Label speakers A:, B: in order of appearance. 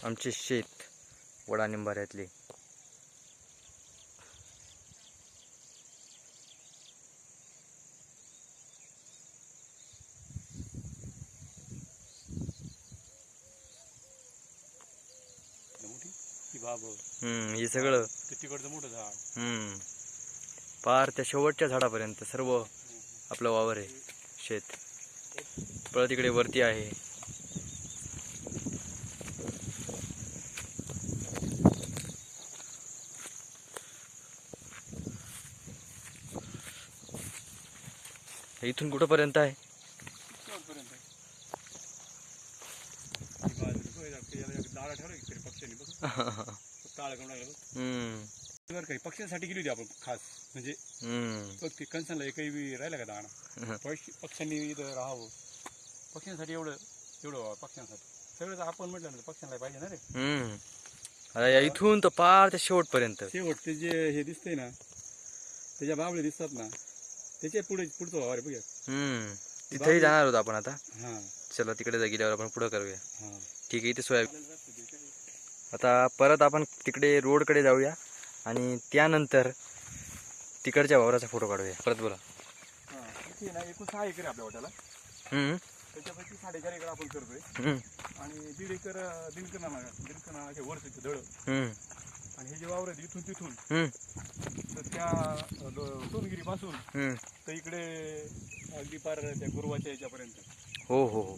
A: आमचे शेत वडा निंबाऱ्यातले. हे सगळं
B: तिकडचं मोठं झाड.
A: पार त्या शेवटच्या झाडापर्यंत सर्व आपलं वावर आहे, शेत. परत तिकडे वरती आहे. इथून कुठपर्यंत आहे?
B: काही पक्ष्यांसाठी गेली होती आपण खास, म्हणजे कणसाला एकही राहिला का दाणा. पक्ष्यांनी इथं राहावं, पक्ष्यांसाठी एवढं पक्ष्यांसाठी सगळं आपण म्हटलं ना, पक्ष्यांना पाहिजे ना रे.
A: अरे इथून तर पार त्या शेवटपर्यंत.
B: शेवट ते जे हे दिसतंय ना, त्याच्या बाबळे दिसतात ना, त्याच्या पुढचं वावर आहे बघा.
A: तिथेही जाणार होतो आपण आता.
B: हा
A: चला तिकडे गेल्यावर आपण पुढं करूया. ठीक आहे. इथे सोयाबीन. आता परत आपण तिकडे रोडकडे जाऊया आणि त्यानंतर तिकडच्या वावराचा फोटो काढूया. परत बोला.
B: इथे ना एकूण 6 एकर आपल्या वाट्याला. त्याच्यापैकी 4.5 एकर आपण करतोय आणि 1.5 एकर दिनकरणाचे वरचे धड. आणि हे जे वावर आहेत इथून तिथून तर त्या सोनगिरी पासून तर इकडे अगदी पार त्या गुरुवाच्या याच्यापर्यंत.
A: हो हो हो.